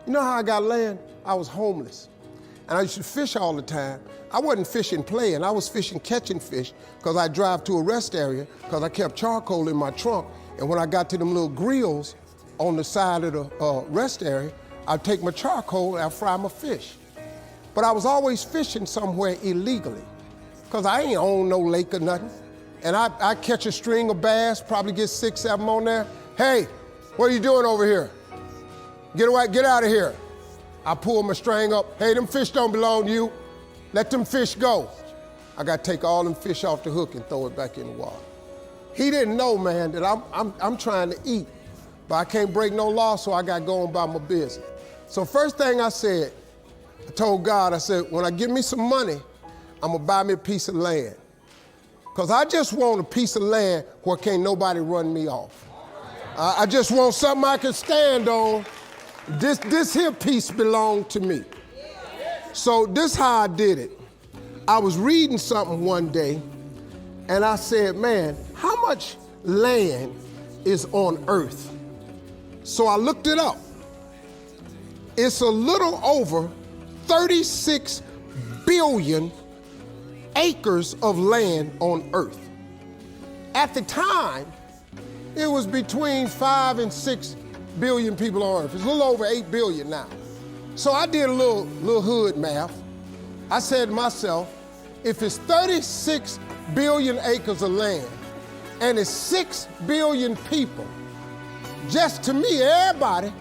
You know how I got land? I was homeless. And I used to fish all the time. I wasn't fishing playing, I was fishing catching fish because I drive to a rest area because I kept charcoal in my trunk. And when I got to them little grills on the side of the rest area, I'd take my charcoal and I'd fry my fish. But I was always fishing somewhere illegally because I ain't own no lake or nothing. And I catch a string of bass, probably get 6, 7 on there. Hey, what are you doing over here? Get away, get out of here. I pull my string up. Hey, them fish don't belong to you. Let them fish go. I got to take all them fish off the hook and throw it back in the water. He didn't know, man, that I'm trying to eat, but I can't break no law, so I got going by my business. So first thing I said, I told God, I said, when I get me some money, I'm gonna buy me a piece of land. Because I just want a piece of land where can't nobody run me off. I just want something I can stand on. This here piece belonged to me. So this how I did it. I was reading something one day, and I said, man, how much land is on earth? So I looked it up. It's a little over 36 billion acres of land on earth. At the time, it was between 5 and 6 billion people on earth. It's a little over 8 billion now. So I did a little hood math. I said to myself, if it's 36 billion acres of land and it's 6 billion people, just to me, everybody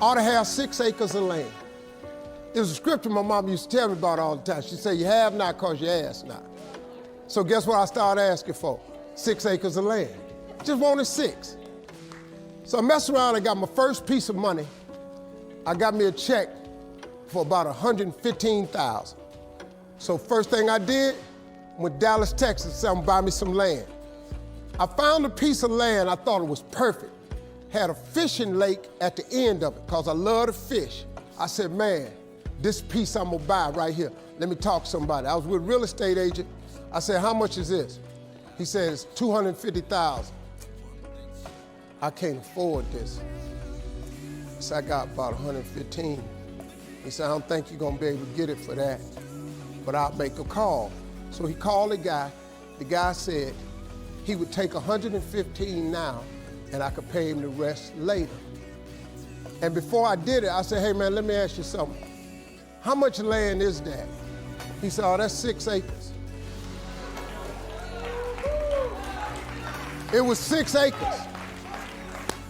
ought to have 6 acres of land. It was a scripture my mom used to tell me about all the time. She said, you have not because you ask not. So guess what I started asking for? 6 acres of land. Just wanted 6. So I messed around and got my first piece of money. I got me a check for about $115,000. So first thing I did, went to Dallas, Texas, said I'm gonna buy me some land. I found a piece of land, I thought it was perfect. Had a fishing lake at the end of it, because I love to fish. I said, man, this piece I'm gonna buy right here. Let me talk to somebody. I was with a real estate agent. I said, how much is this? He said, it's $250,000. I can't afford this. So I got about 115. He said, I don't think you're gonna be able to get it for that, but I'll make a call. So he called the guy. The guy said he would take 115 now and I could pay him the rest later. And before I did it, I said, hey man, let me ask you something. How much land is that? He said, oh, that's 6 acres. It was 6 acres.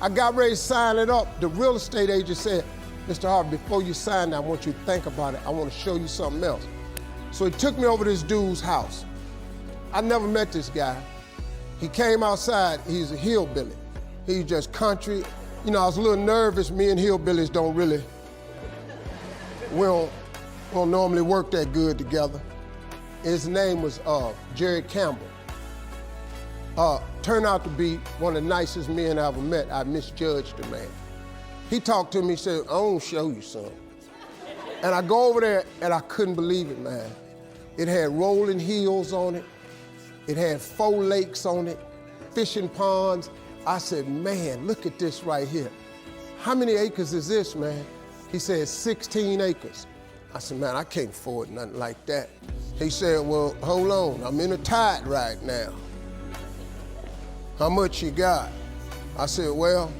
I got ready to sign it up. The real estate agent said, Mr. Harvey, before you sign that, I want you to think about it. I want to show you something else. So he took me over to this dude's house. I never met this guy. He came outside, he's a hillbilly. He's just country. You know, I was a little nervous. Me and hillbillies we don't normally work that good together. His name was Jerry Campbell. Turned out to be one of the nicest men I ever met. I misjudged the man. He talked to me, he said, I want to show you something. And I go over there and I couldn't believe it, man. It had rolling hills on it. It had 4 lakes on it, fishing ponds. I said, man, look at this right here. How many acres is this, man? He said, 16 acres. I said, man, I can't afford nothing like that. He said, well, hold on, I'm in a tide right now. How much you got? I said, well,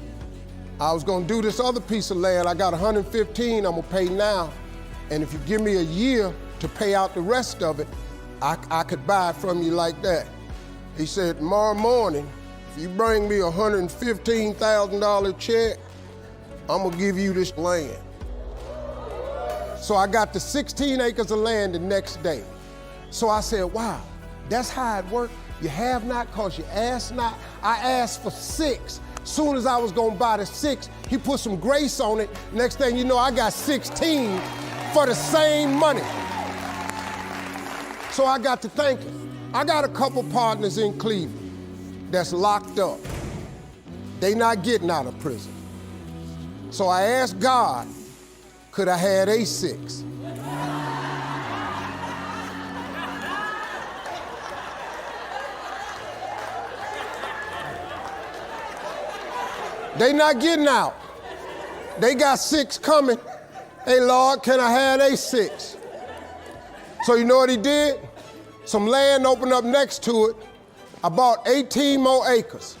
I was gonna do this other piece of land. I got 115 I'm gonna pay now. And if you give me a year to pay out the rest of it, I could buy it from you like that. He said, tomorrow morning, if you bring me a $115,000 check, I'm gonna give you this land. So I got the 16 acres of land the next day. So I said, wow, that's how it worked. You have not because you ask not. I asked for 6. Soon as I was gonna buy the 6, he put some grace on it. Next thing you know, I got 16 for the same money. So I got to thinking. I got a couple partners in Cleveland that's locked up. They not getting out of prison. So I asked God, could I have a 6? They not getting out. They got 6 coming. Hey, Lord, can I have A6? So you know what he did? Some land opened up next to it. I bought 18 more acres.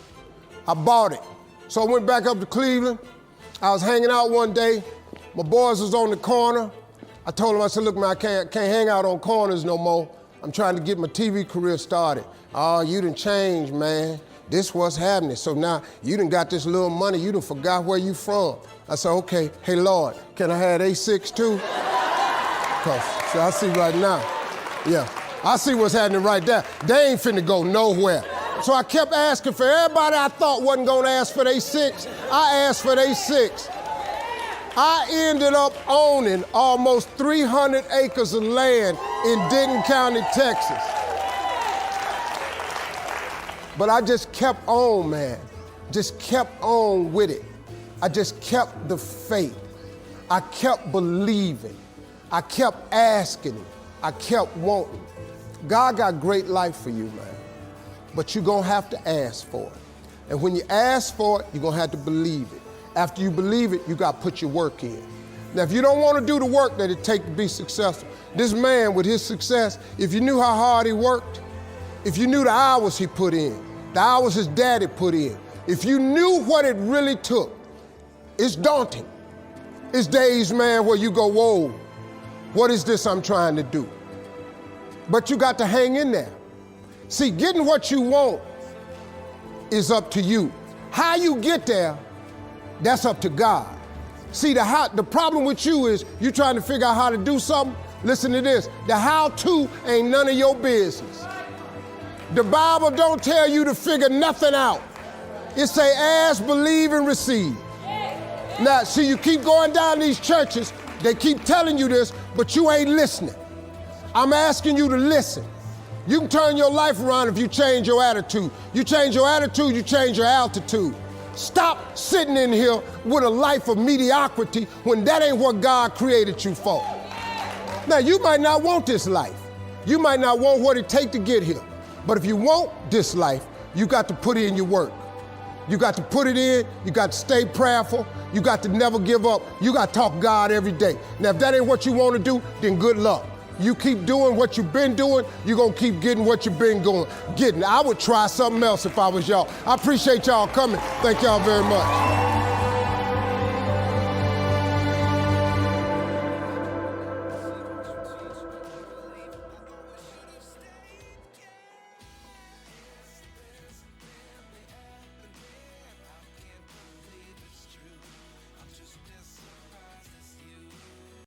I bought it. So I went back up to Cleveland. I was hanging out one day. My boys was on the corner. I told them, I said, look, man, I can't hang out on corners no more. I'm trying to get my TV career started. Oh, you done changed, man. This what's happening. So now you done got this little money. You done forgot where you from. I said, okay, hey, Lord, can I have A6 too? Because so I see right now, yeah, I see what's happening right there. They ain't finna go nowhere. So I kept asking for everybody I thought wasn't gonna ask for their 6. I asked for their 6. I ended up owning almost 300 acres of land in Denton County, Texas. But I just kept on, man. Just kept on with it. I just kept the faith. I kept believing. I kept asking him. I kept wanting. God got great life for you, man. But you're gonna have to ask for it. And when you ask for it, you're gonna have to believe it. After you believe it, you gotta put your work in. Now, if you don't wanna do the work that it takes to be successful, this man with his success, if you knew how hard he worked, if you knew the hours he put in, the hours his daddy put in, if you knew what it really took, it's daunting. It's days, man, where you go, whoa, what is this I'm trying to do? But you got to hang in there. See, getting what you want is up to you. How you get there, that's up to God. See, the problem with you is you trying to figure out how to do something. Listen to this. The how-to ain't none of your business. The Bible don't tell you to figure nothing out. It say ask, believe, and receive. Now, see, you keep going down these churches, they keep telling you this, but you ain't listening. I'm asking you to listen. You can turn your life around if you change your attitude. You change your attitude, you change your altitude. Stop sitting in here with a life of mediocrity when that ain't what God created you for. Now, you might not want this life. You might not want what it takes to get here. But if you want this life, you got to put in your work. You got to put it in, you got to stay prayerful, you got to never give up, you got to talk God every day. Now, if that ain't what you want to do, then good luck. You keep doing what you've been doing, you're going to keep getting what you've been getting. I would try something else if I was y'all. I appreciate y'all coming. Thank y'all very much.